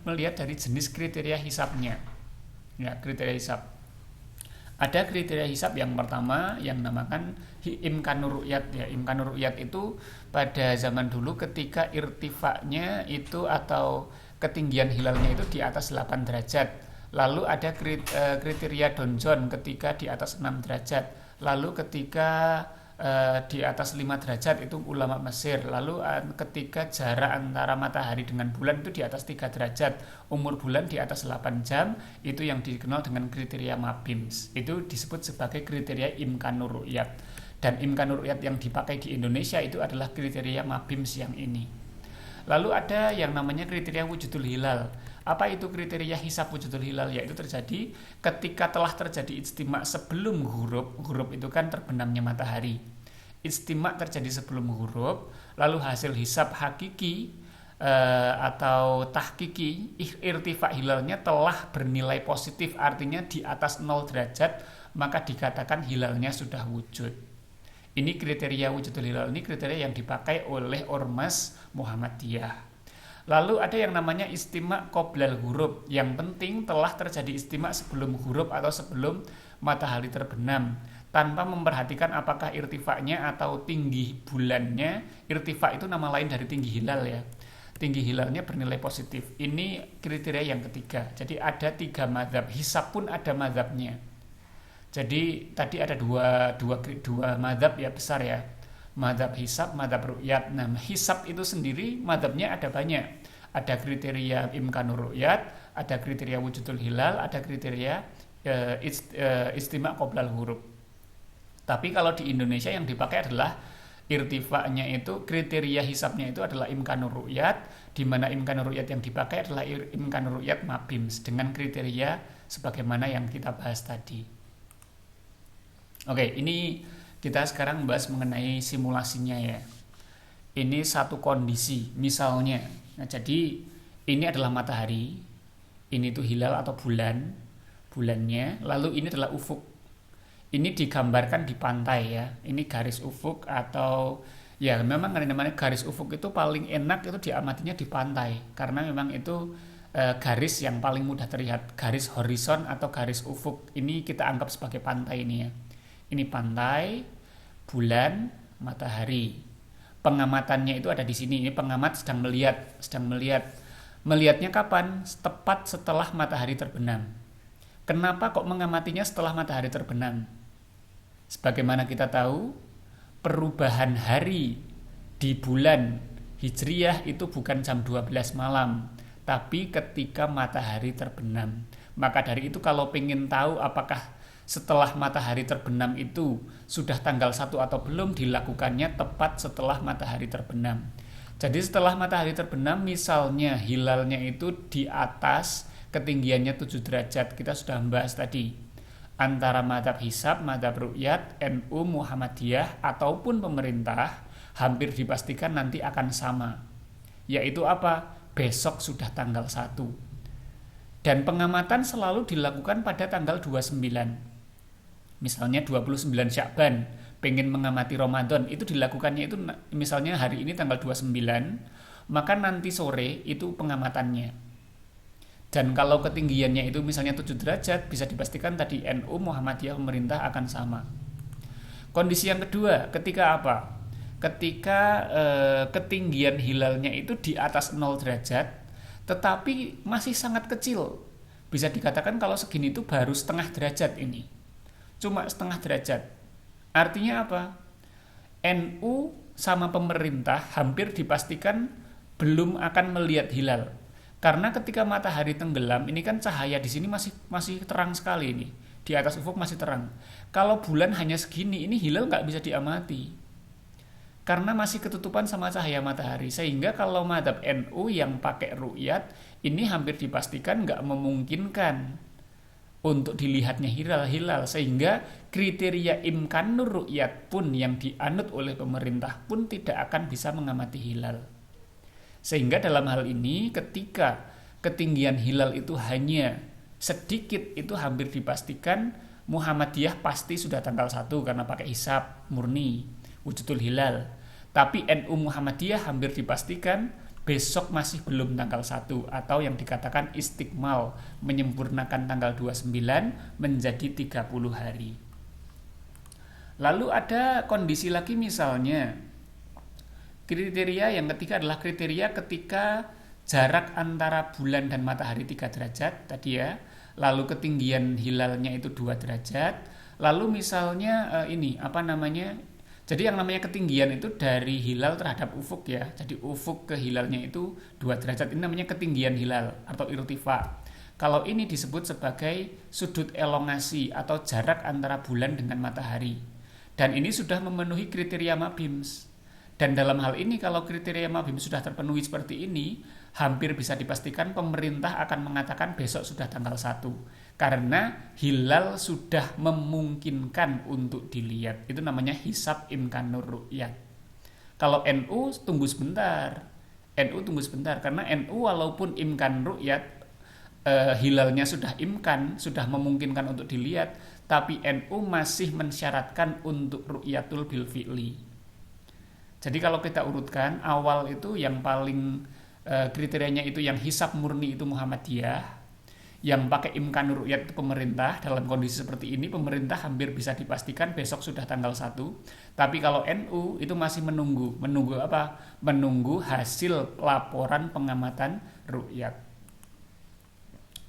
melihat dari jenis kriteria hisabnya. Ya, kriteria hisab. Ada kriteria hisab yang pertama yang namakan imkanur ru'yat ya. Imkanur ru'yat itu pada zaman dulu ketika irtifaknya itu atau ketinggian hilalnya itu di atas 8 derajat. Lalu ada kriteria donjon ketika di atas 6 derajat. Lalu ketika di atas 5 derajat itu ulama Mesir. Lalu ketika jarak antara matahari dengan bulan itu di atas 3 derajat, umur bulan di atas 8 jam, itu yang dikenal dengan kriteria Mabims. Itu disebut sebagai kriteria imkanur ru'yat. Dan imkanur ru'yat yang dipakai di Indonesia itu adalah kriteria Mabims yang ini. Lalu ada yang namanya kriteria wujudul hilal. Apa itu kriteria hisab wujudul hilal? Yaitu terjadi ketika telah terjadi ijtima' sebelum ghurub itu kan terbenamnya matahari. Ijtima' terjadi sebelum ghurub, lalu hasil hisab hakiki atau tahkiki, irtifak hilalnya telah bernilai positif, artinya di atas 0 derajat, maka dikatakan hilalnya sudah wujud. Ini kriteria wujudul hilal, ini kriteria yang dipakai oleh Ormas Muhammadiyah. Lalu ada yang namanya istima' qoblal ghurub. Yang penting telah terjadi istima' sebelum ghurub atau sebelum matahari terbenam, tanpa memperhatikan apakah irtifaknya atau tinggi bulannya. Irtifak itu nama lain dari tinggi hilal ya. Tinggi hilalnya bernilai positif. Ini kriteria yang ketiga. Jadi ada 3 mazhab. Hisab pun ada mazhabnya. Jadi tadi ada dua mazhab ya besar ya. Mazhab hisab, mazhab ru'yat. Nah, hisab itu sendiri mazhabnya ada banyak. Ada kriteria imkanur ru'yat, ada kriteria wujudul hilal, ada kriteria istima' qoblal ghurub. Tapi kalau di Indonesia yang dipakai adalah irtifaknya itu, kriteria hisabnya itu adalah imkanur ru'yat, di mana imkanur ru'yat yang dipakai adalah imkanur ru'yat Mabims dengan kriteria sebagaimana yang kita bahas tadi. Oke, ini kita sekarang membahas mengenai simulasinya ya. Ini satu kondisi, misalnya. Nah, jadi ini adalah matahari, ini tuh hilal atau bulannya, lalu ini adalah ufuk. Ini digambarkan di pantai ya. Ini garis ufuk atau ya memang namanya garis ufuk itu paling enak itu diamatinya di pantai karena memang itu garis yang paling mudah terlihat. Garis horizon atau garis ufuk ini kita anggap sebagai pantai ini ya. Ini pantai, bulan, matahari. Pengamatannya itu ada di sini. Ini pengamat sedang melihat. Melihatnya kapan? Tepat setelah matahari terbenam. Kenapa kok mengamatinya setelah matahari terbenam? Sebagaimana kita tahu, perubahan hari di bulan Hijriyah itu bukan jam 12 malam, tapi ketika matahari terbenam. Maka dari itu kalau pengen tahu apakah setelah matahari terbenam itu sudah tanggal 1 atau belum, dilakukannya tepat setelah matahari terbenam. Jadi setelah matahari terbenam, misalnya hilalnya itu di atas ketinggiannya 7 derajat, kita sudah membahas tadi. Antara mazhab hisab, mazhab ru'yat, NU, Muhammadiyah ataupun pemerintah hampir dipastikan nanti akan sama. Yaitu apa? Besok sudah tanggal 1. Dan pengamatan selalu dilakukan pada tanggal 29. Misalnya 29 Sya'ban, pengen mengamati Ramadan, itu dilakukannya itu misalnya hari ini tanggal 29, maka nanti sore itu pengamatannya. Dan kalau ketinggiannya itu misalnya 7 derajat, bisa dipastikan tadi NU, Muhammadiyah, pemerintah akan sama. Kondisi yang kedua, ketika apa? Ketika ketinggian hilalnya itu di atas 0 derajat, tetapi masih sangat kecil. Bisa dikatakan kalau segini itu baru setengah derajat ini. Cuma setengah derajat. Artinya apa? NU sama pemerintah hampir dipastikan belum akan melihat hilal. Karena ketika matahari tenggelam, ini kan cahaya di sini masih terang sekali ini. Di atas ufuk masih terang. Kalau bulan hanya segini, ini hilal nggak bisa diamati. karena masih ketutupan sama cahaya matahari. Sehingga kalau mazhab NU yang pakai ru'yat ini hampir dipastikan nggak memungkinkan untuk dilihatnya hilal, sehingga kriteria imkanur ru'yat pun yang dianut oleh pemerintah pun tidak akan bisa mengamati hilal. Sehingga dalam hal ini ketika ketinggian hilal itu hanya sedikit, itu hampir dipastikan Muhammadiyah pasti sudah tanggal 1 karena pakai hisab murni wujudul hilal. Tapi NU Muhammadiyah hampir dipastikan besok masih belum tanggal 1, atau yang dikatakan istikmal, menyempurnakan tanggal 29 menjadi 30 hari. Lalu ada kondisi lagi, misalnya kriteria yang ketiga adalah kriteria ketika jarak antara bulan dan matahari 3 derajat tadi ya, lalu ketinggian hilalnya itu 2 derajat, lalu misalnya jadi yang namanya ketinggian itu dari hilal terhadap ufuk ya. Jadi ufuk ke hilalnya itu 2 derajat. Ini namanya ketinggian hilal atau irtifa. Kalau ini disebut sebagai sudut elongasi atau jarak antara bulan dengan matahari. Dan ini sudah memenuhi kriteria MABIMS. Dan dalam hal ini kalau kriteria MABIMS sudah terpenuhi seperti ini, hampir bisa dipastikan pemerintah akan mengatakan besok sudah tanggal 1. Karena hilal sudah memungkinkan untuk dilihat. Itu namanya hisab imkanur ru'yat. Kalau NU tunggu sebentar. Karena NU walaupun imkan ru'yat, hilalnya sudah imkan, sudah memungkinkan untuk dilihat, tapi NU masih mensyaratkan untuk ru'yatul bil fi'li. Jadi kalau kita urutkan, awal itu yang paling kriterianya itu yang hisab murni itu Muhammadiyah, yang pakai imkanur ru'yat itu pemerintah. Dalam kondisi seperti ini pemerintah hampir bisa dipastikan besok sudah tanggal 1. Tapi kalau NU itu masih menunggu apa? Menunggu hasil laporan pengamatan ru'yat.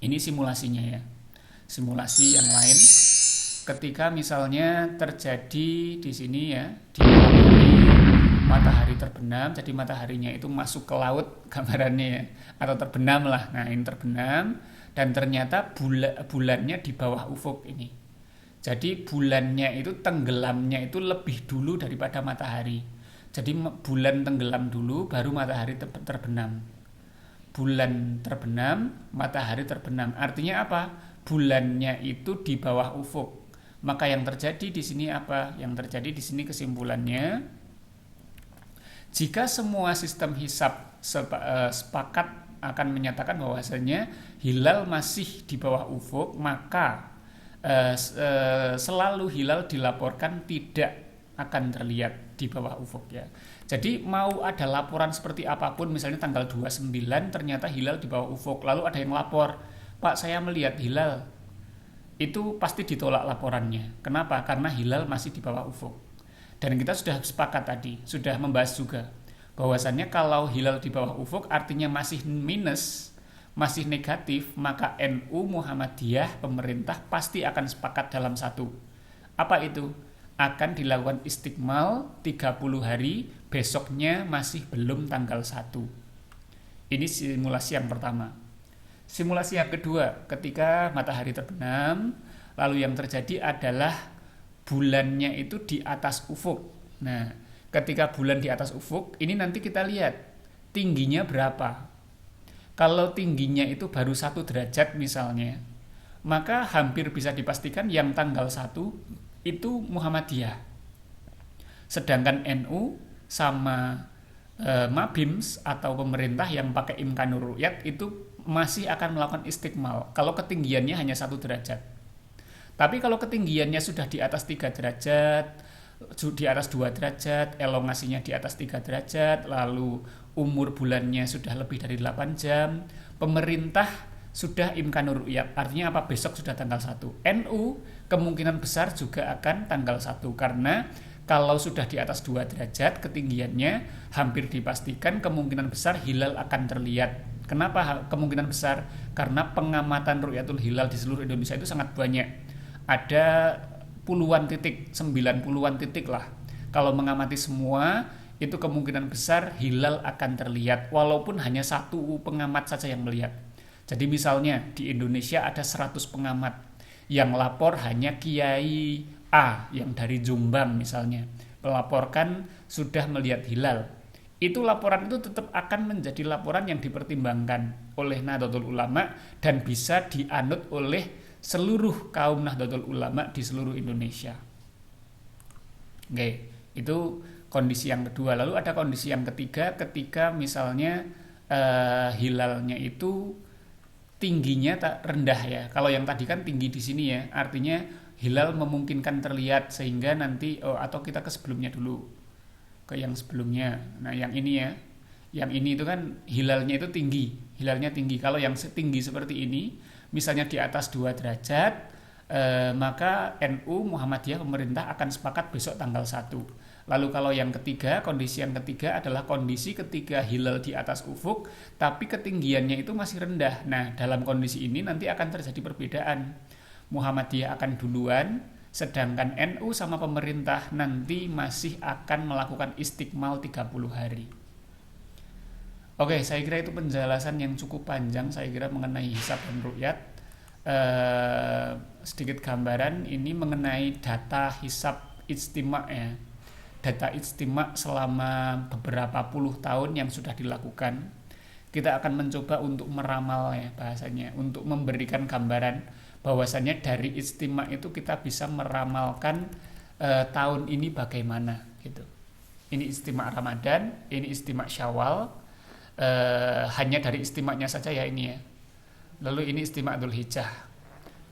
Ini simulasinya ya. Simulasi yang lain ketika misalnya terjadi di sini ya, di matahari terbenam, jadi mataharinya itu masuk ke laut gambarannya ya, atau terbenam lah. Nah, ini terbenam dan ternyata bulannya di bawah ufuk ini. Jadi bulannya itu tenggelamnya itu lebih dulu daripada matahari. Jadi bulan tenggelam dulu baru matahari terbenam. Bulan terbenam, matahari terbenam. Artinya apa? Bulannya itu di bawah ufuk. Maka yang terjadi di sini apa? Yang terjadi di sini kesimpulannya, jika semua sistem hisab sepakat akan menyatakan bahwasanya hilal masih di bawah ufuk, maka selalu hilal dilaporkan tidak akan terlihat di bawah ufuk ya. Jadi mau ada laporan seperti apapun, misalnya tanggal 29 ternyata hilal di bawah ufuk, lalu ada yang lapor, "Pak, saya melihat hilal." Itu pasti ditolak laporannya. Kenapa? Karena hilal masih di bawah ufuk. Dan kita sudah sepakat tadi, sudah membahas juga bahwasannya kalau hilal di bawah ufuk artinya masih minus, masih negatif, maka NU Muhammadiyah pemerintah pasti akan sepakat dalam satu. Apa itu? Akan dilakukan istikmal 30 hari, besoknya masih belum tanggal 1. Ini simulasi yang pertama. Simulasi yang kedua, ketika matahari terbenam, lalu yang terjadi adalah bulannya itu di atas ufuk. Nah, ketika bulan di atas ufuk, ini nanti kita lihat tingginya berapa. Kalau tingginya itu baru 1 derajat misalnya, maka hampir bisa dipastikan yang tanggal 1 itu Muhammadiyah. Sedangkan NU sama MABIMS atau pemerintah yang pakai imkanur ru'yat itu masih akan melakukan istikmal kalau ketinggiannya hanya 1 derajat. Tapi kalau ketinggiannya sudah di atas 3 derajat, di atas 2 derajat, elongasinya di atas 3 derajat, lalu umur bulannya sudah lebih dari 8 jam, pemerintah sudah imkanur ru'yat. Artinya apa? Besok sudah tanggal 1. NU kemungkinan besar juga akan tanggal 1, karena kalau sudah di atas 2 derajat ketinggiannya, hampir dipastikan kemungkinan besar hilal akan terlihat. Kenapa kemungkinan besar? Karena pengamatan ru'yatul hilal di seluruh Indonesia itu sangat banyak. Ada puluhan titik, 90-an titik lah. Kalau mengamati semua, itu kemungkinan besar hilal akan terlihat, walaupun hanya 1 pengamat saja yang melihat. Jadi misalnya di Indonesia ada 100 pengamat, yang lapor hanya Kiai A yang dari Jombang misalnya. melaporkan sudah melihat hilal. Itu laporan itu tetap akan menjadi laporan yang dipertimbangkan oleh Nahdlatul Ulama dan bisa dianut oleh seluruh kaum Nahdlatul Ulama di seluruh Indonesia. Oke, itu kondisi yang kedua. Lalu ada kondisi yang ketiga ketika misalnya hilalnya itu tingginya tak rendah ya. Kalau yang tadi kan tinggi di sini ya, artinya hilal memungkinkan terlihat sehingga nanti atau kita ke sebelumnya dulu, ke yang sebelumnya. Nah yang ini ya, yang ini itu kan hilalnya itu tinggi, hilalnya tinggi. Kalau yang tinggi seperti ini, misalnya di atas 2 derajat, maka NU Muhammadiyah pemerintah akan sepakat besok tanggal 1. Lalu kalau yang ketiga, kondisi yang ketiga adalah kondisi ketika hilal di atas ufuk tapi ketinggiannya itu masih rendah. Nah dalam kondisi ini nanti akan terjadi perbedaan. Muhammadiyah akan duluan, sedangkan NU sama pemerintah nanti masih akan melakukan istiqmal 30 hari. Oke, saya kira itu penjelasan yang cukup panjang saya kira mengenai hisab dan ru'yat. Sedikit gambaran ini mengenai data hisab ijtima ya. Data ijtima selama beberapa puluh tahun yang sudah dilakukan. Kita akan mencoba untuk meramal ya bahasanya, untuk memberikan gambaran bahwasanya dari ijtima itu kita bisa meramalkan tahun ini bagaimana gitu. Ini ijtima Ramadan, ini ijtima Syawal. Hanya dari istimanya saja ya ini ya. Lalu ini ijtima Dzulhijjah.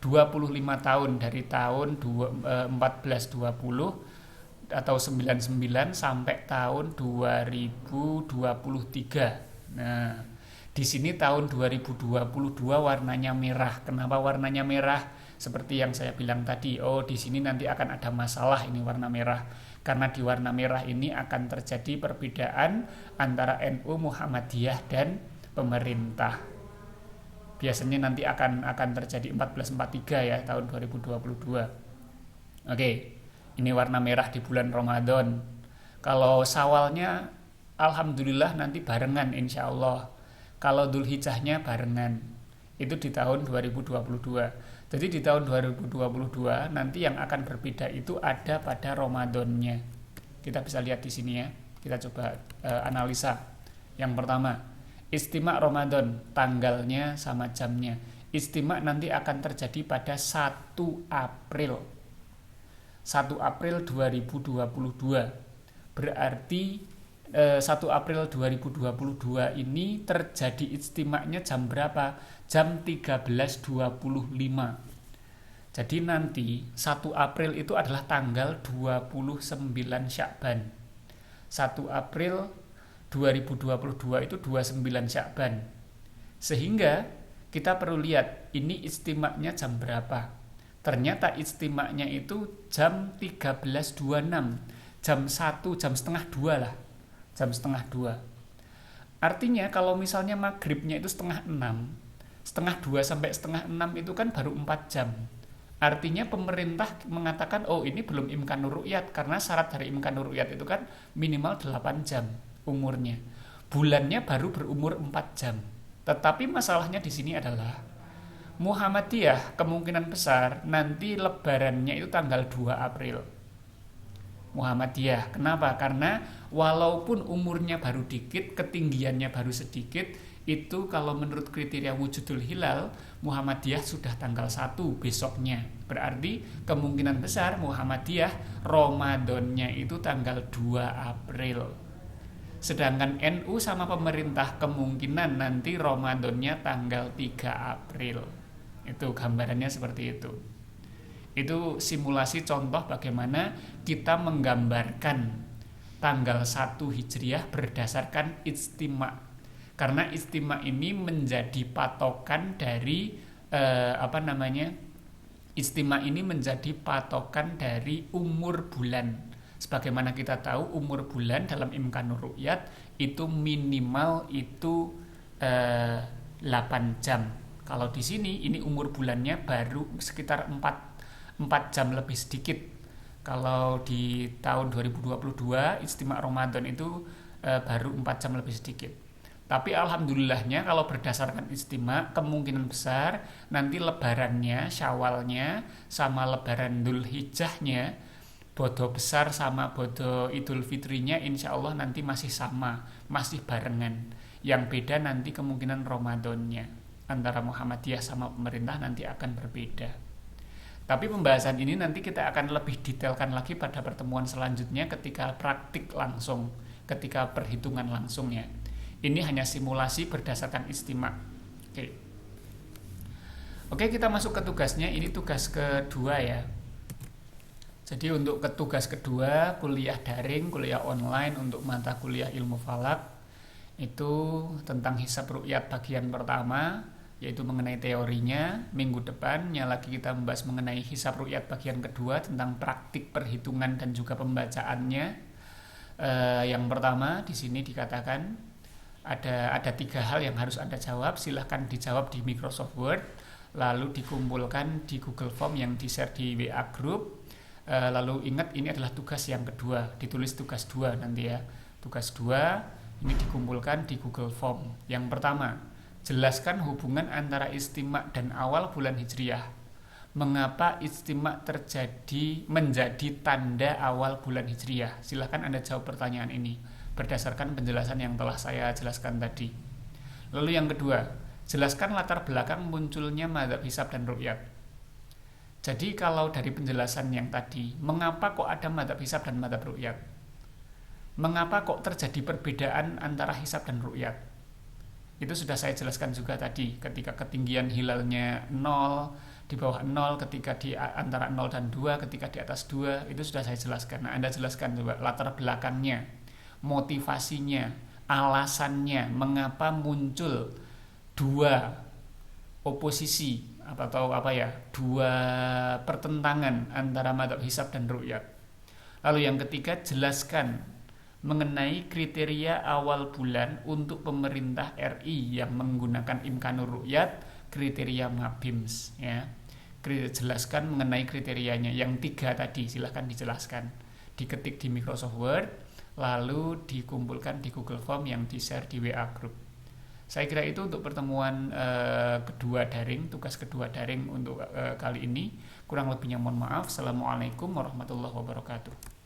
25 tahun dari tahun 1420 atau 99 sampai tahun 2023. Nah, di sini tahun 2022 warnanya merah. Kenapa warnanya merah? Seperti yang saya bilang tadi, di sini nanti akan ada masalah ini warna merah. Karena di warna merah ini akan terjadi perbedaan antara NU Muhammadiyah dan pemerintah. Biasanya nanti akan terjadi 1443 ya tahun 2022. Oke. Ini warna merah di bulan Ramadan. Kalau Syawalnya alhamdulillah nanti barengan insya Allah. Kalau Dzulhijjahnya barengan. Itu di tahun 2022. Jadi di tahun 2022 nanti yang akan berbeda itu ada pada Ramadannya. Kita bisa lihat di sini ya. Kita coba analisa. Yang pertama, ijtima Ramadan, tanggalnya sama jamnya. Ijtima nanti akan terjadi pada 1 April. 1 April 2022. Berarti 1 April 2022 ini terjadi ijtima'nya jam berapa? Jam 13.25. Jadi nanti 1 April itu adalah tanggal 29 Sya'ban. 1 April 2022 itu 29 Sya'ban. Sehingga kita perlu lihat ini ijtima'nya jam berapa. Ternyata ijtima'nya itu jam 13.26, jam 1, jam setengah 2 lah, jam setengah 2. Artinya kalau misalnya maghribnya itu setengah 6, setengah 2 sampai setengah 6 itu kan baru 4 jam. Artinya pemerintah mengatakan, ini belum imkanur ru'yat, karena syarat dari imkanur ru'yat itu kan minimal 8 jam umurnya. Bulannya baru berumur 4 jam. Tetapi masalahnya di sini adalah Muhammadiyah kemungkinan besar nanti lebarannya itu tanggal 2 April. Muhammadiyah. Kenapa? Karena walaupun umurnya baru dikit, ketinggiannya baru sedikit, itu kalau menurut kriteria wujudul hilal, Muhammadiyah sudah tanggal 1 besoknya. Berarti kemungkinan besar Muhammadiyah Ramadannya itu tanggal 2 April. Sedangkan NU sama pemerintah kemungkinan nanti Ramadannya tanggal 3 April. Itu gambarannya seperti itu. Itu simulasi contoh bagaimana kita menggambarkan tanggal 1 Hijriah berdasarkan ijtima'. Karena ijtima' ini menjadi patokan dari ijtima' ini menjadi patokan dari umur bulan. Sebagaimana kita tahu umur bulan dalam imkanur ru'yat itu minimal itu 8 jam. Kalau di sini ini umur bulannya baru sekitar 4 jam lebih sedikit. Kalau di tahun 2022 ijtima' Ramadan itu baru 4 jam lebih sedikit. Tapi alhamdulillahnya kalau berdasarkan ijtima' kemungkinan besar nanti lebarannya, Syawalnya sama lebaran Dzulhijjahnya bodo besar sama bodo Idul Fitrinya insya Allah nanti masih sama, masih barengan. Yang beda nanti kemungkinan Ramadannya antara Muhammadiyah sama pemerintah nanti akan berbeda. Tapi pembahasan ini nanti kita akan lebih detailkan lagi pada pertemuan selanjutnya ketika praktik langsung, ketika perhitungan langsungnya. Ini hanya simulasi berdasarkan istimak. Oke, kita masuk ke tugasnya. Ini tugas kedua ya. Jadi untuk tugas kedua, kuliah daring, kuliah online untuk mata kuliah ilmu falak itu tentang hisab ru'yat bagian pertama, yaitu mengenai teorinya. Minggu depannya lagi kita membahas mengenai hisab ru'yat bagian kedua tentang praktik perhitungan dan juga pembacaannya. Yang pertama di sini dikatakan ada 3 hal yang harus Anda jawab. Silahkan dijawab di Microsoft Word, lalu dikumpulkan di Google Form yang di-share di WA Group. Lalu ingat ini adalah tugas yang kedua, ditulis tugas 2 nanti ya. Tugas 2 ini dikumpulkan di Google Form. Yang pertama, jelaskan hubungan antara istimak dan awal bulan Hijriah. Mengapa istimak menjadi tanda awal bulan Hijriah? Silahkan Anda jawab pertanyaan ini berdasarkan penjelasan yang telah saya jelaskan tadi. Lalu yang kedua, jelaskan latar belakang munculnya mazhab hisab dan ru'yat. Jadi kalau dari penjelasan yang tadi, mengapa kok ada mazhab hisab dan mazhab ru'yat? Mengapa kok terjadi perbedaan antara hisab dan ru'yat? Itu sudah saya jelaskan juga tadi, ketika ketinggian hilalnya 0, di bawah 0, ketika di antara 0 dan 2, ketika di atas 2, itu sudah saya jelaskan. Nah, Anda jelaskan coba latar belakangnya, motivasinya, alasannya, mengapa muncul 2 oposisi atau dua pertentangan antara mazhab hisab dan ru'yat. Lalu yang ketiga, jelaskan mengenai kriteria awal bulan untuk pemerintah RI yang menggunakan imkanur ru'yat, kriteria MABIMS ya. Jelaskan mengenai kriterianya. Yang 3 tadi silahkan dijelaskan, diketik di Microsoft Word, lalu dikumpulkan di Google Form yang di-share di WA Group. Saya kira itu untuk pertemuan kedua daring, tugas kedua daring untuk kali ini. Kurang lebihnya mohon maaf. Assalamualaikum warahmatullahi wabarakatuh.